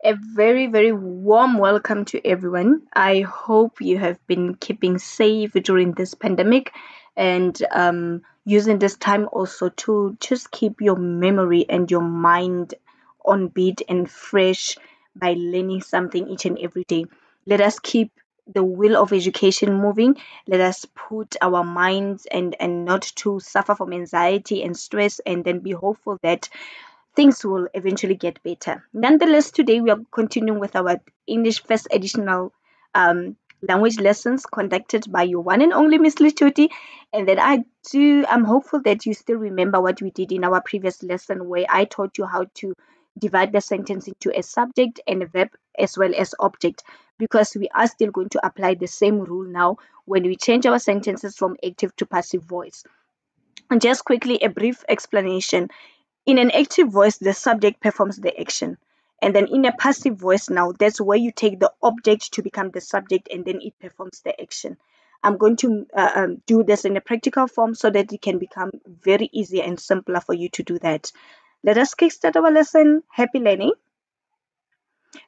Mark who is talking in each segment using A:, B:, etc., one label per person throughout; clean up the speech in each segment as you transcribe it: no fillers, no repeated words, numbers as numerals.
A: A very, very warm welcome to everyone. I hope you have been keeping safe during this pandemic and using this time also to just keep your memory and your mind on beat and fresh by learning something each and every day. Let us keep the wheel of education moving. Let us put our minds and not to suffer from anxiety and stress, and then be hopeful that things will eventually get better. Nonetheless, today we are continuing with our English first additional language lessons conducted by your one and only Miss Lichuti. And then I'm hopeful that you still remember what we did in our previous lesson where I taught you how to divide the sentence into a subject and a verb as well as object, because we are still going to apply the same rule now when we change our sentences from active to passive voice. And just quickly, a brief explanation. In an active voice, the subject performs the action. And then in a passive voice, now that's where you take the object to become the subject and then it performs the action. I'm going to do this in a practical form so that it can become very easy and simpler for you to do that. Let us kickstart our lesson. Happy learning.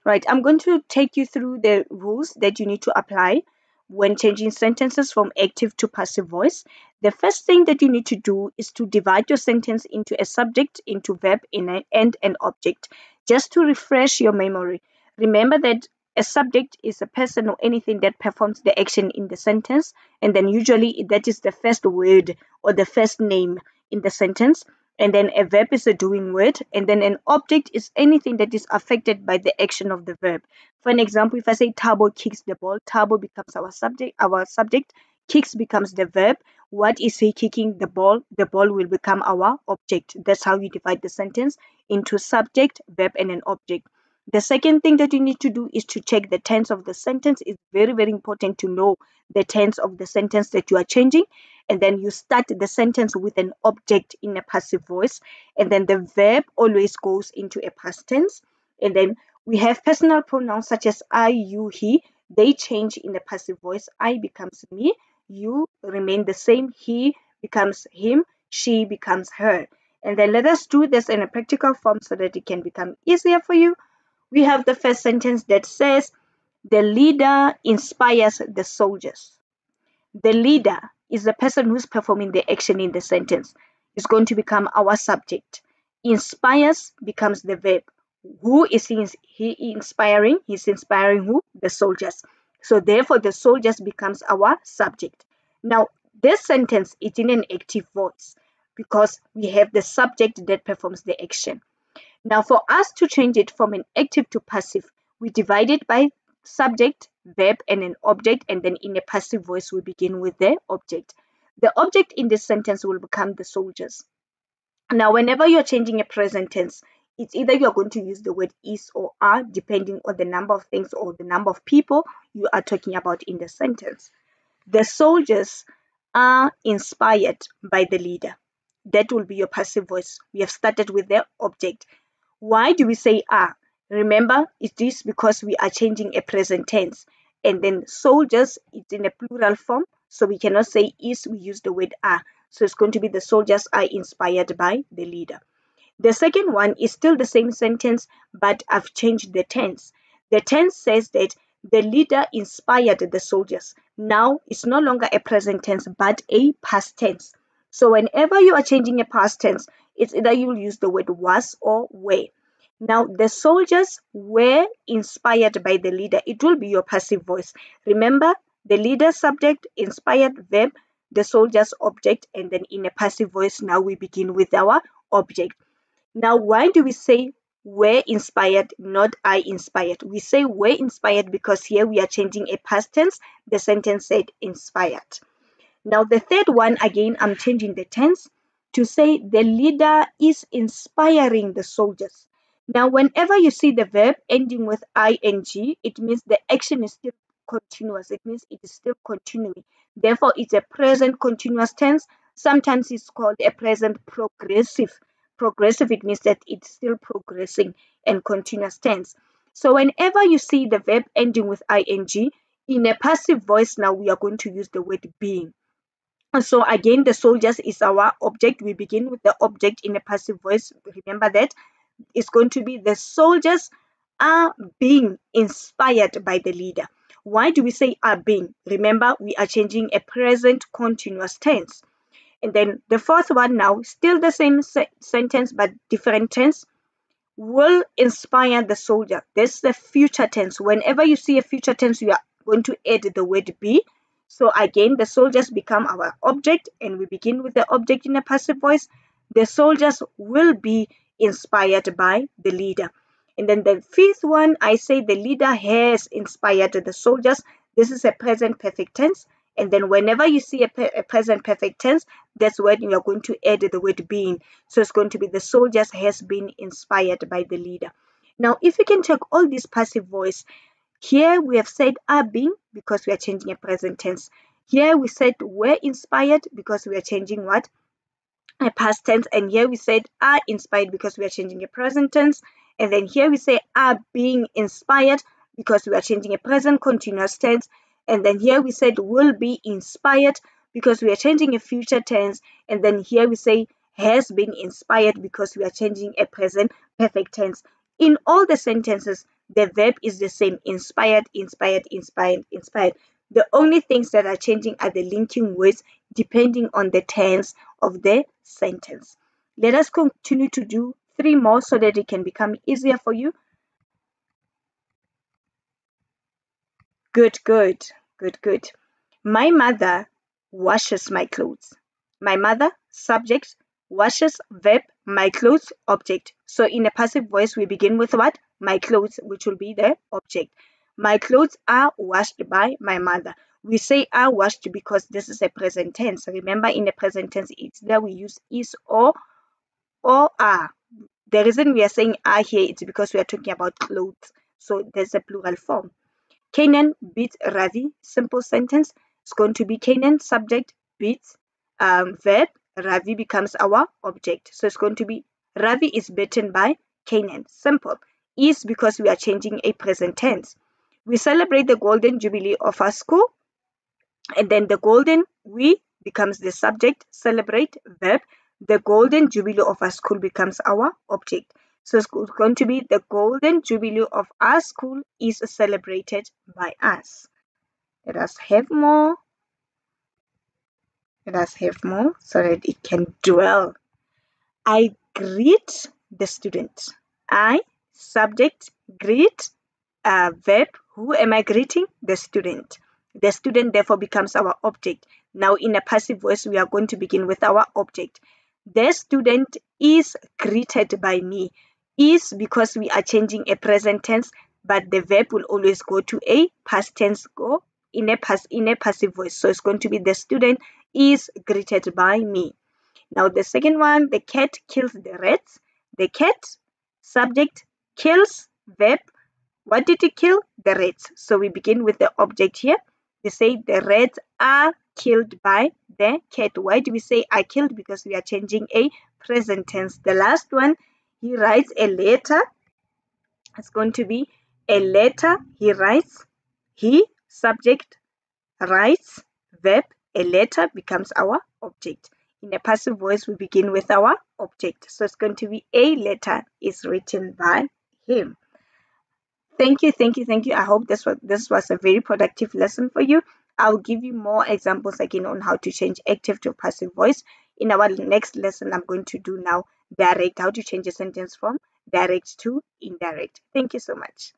A: Right, I'm going to take you through the rules that you need to apply when changing sentences from active to passive voice. The first thing that you need to do is to divide your sentence into a subject, into verb, and an object, just to refresh your memory. Remember that a subject is a person or anything that performs the action in the sentence, and then usually that is the first word or the first name in the sentence, and then a verb is a doing word, and then an object is anything that is affected by the action of the verb. For an example, if I say Tabo kicks the ball, Tabo becomes our subject, kicks becomes the verb. What is he kicking the ball? The ball will become our object. That's how you divide the sentence into subject, verb, and an object. The second thing that you need to do is to check the tense of the sentence. It's very, very important to know the tense of the sentence that you are changing, and then you start the sentence with an object in a passive voice, and then the verb always goes into a past tense, and then we have personal pronouns such as I, you, he. They change in the passive voice. I becomes me, you remain the same, he becomes him, she becomes her. And then let us do this in a practical form so that it can become easier for you. We have the first sentence that says the leader inspires the soldiers. The leader is the person who's performing the action in the sentence. It's going to become our subject. Inspires becomes the verb. Who is he inspiring? He's inspiring who? The soldiers. So therefore, the soldiers becomes our subject. Now, this sentence is in an active voice because we have the subject that performs the action. Now, for us to change it from an active to passive, we divide it by subject, verb, and an object, and then in a passive voice, we begin with the object. The object in this sentence will become the soldiers. Now, whenever you're changing a present tense, it's either you're going to use the word is or are, depending on the number of things or the number of people you are talking about in the sentence. The soldiers are inspired by the leader. That will be your passive voice. We have started with the object. Why do we say are? Remember, it is because we are changing a present tense. And then soldiers, it's in a plural form, so we cannot say is, we use the word are. So it's going to be the soldiers are inspired by the leader. The second one is still the same sentence, but I've changed the tense. The tense says that the leader inspired the soldiers. Now it's no longer a present tense, but a past tense. So whenever you are changing a past tense, it's either you'll use the word was or were. Now the soldiers were inspired by the leader. It will be your passive voice. Remember, the leader subject, inspired verb, the soldiers object, and then in a passive voice, now we begin with our object. Now, why do we say were inspired, not I inspired? We say were inspired because here we are changing a past tense. The sentence said inspired. Now, the third one, again, I'm changing the tense to say the leader is inspiring the soldiers. Now, whenever you see the verb ending with ing, it means the action is still continuous. It means it is still continuing. Therefore, it's a present continuous tense. Sometimes it's called a present progressive. Progressive, it means that it's still progressing and continuous tense. So whenever you see the verb ending with ing, in a passive voice now, we are going to use the word being. And so again, the soldiers is our object. We begin with the object in a passive voice. Remember that it's going to be the soldiers are being inspired by the leader. Why do we say are being? Remember, we are changing a present continuous tense. And then the fourth one now, still the same sentence but different tense, will inspire the soldier. This is the future tense. Whenever you see a future tense, you are going to add the word be. So again, the soldiers become our object, and we begin with the object in a passive voice. The soldiers will be inspired by the leader. And then the fifth one, I say the leader has inspired the soldiers. This is a present perfect tense. And then whenever you see a present perfect tense, that's when you are going to add the word being. So it's going to be the soldiers has been inspired by the leader. Now, if you can take all these passive voice, here we have said are being because we are changing a present tense. Here we said were inspired because we are changing what? A past tense. And here we said are inspired because we are changing a present tense. And then here we say are being inspired because we are changing a present continuous tense. And then here we said will be inspired because we are changing a future tense. And then here we say has been inspired because we are changing a present perfect tense. In all the sentences, the verb is the same: inspired, inspired, inspired, inspired. The only things that are changing are the linking words depending on the tense of the sentence. Let us continue to do 3 more so that it can become easier for you. Good, good, good, good. My mother washes my clothes. My mother, subject, washes, verb, my clothes, object. So in a passive voice, we begin with what? My clothes, which will be the object. My clothes are washed by my mother. We say are washed because this is a present tense. Remember, in the present tense, it's there we use is or are. The reason we are saying are here is because we are talking about clothes. So there's a plural form. Canaan beats Ravi. Simple sentence. It's going to be Canaan, subject, beats, verb. Ravi becomes our object. So it's going to be Ravi is beaten by Canaan. Simple. Is because we are changing a present tense. We celebrate the golden jubilee of our school. And then the golden, we becomes the subject, celebrate, verb. The golden jubilee of our school becomes our object. So it's going to be the golden jubilee of our school is celebrated by us. Let us have more. Let us have more so that it can dwell. I greet the student. I, subject, greet, verb. Who am I greeting? The student. The student therefore becomes our object. Now in a passive voice, we are going to begin with our object. The student is greeted by me. Is because we are changing a present tense, but the verb will always go to a past tense, go in a passive voice. So it's going to be the student is greeted by me. Now the second one, the cat kills the rats. The cat, subject, kills, verb. What did it kill? The rats. So we begin with the object here. We say the rats are killed by the cat. Why do we say are killed? Because we are changing a present tense. The last one, he writes a letter. It's going to be a letter he writes. He, subject, writes, verb. A letter becomes our object. In a passive voice, we begin with our object. So it's going to be a letter is written by him. Thank you, thank you, thank you. I hope this was a very productive lesson for you. I'll give you more examples again on how to change active to passive voice. In our next lesson, I'm going to do now direct, how to change a sentence from direct to indirect. Thank you so much.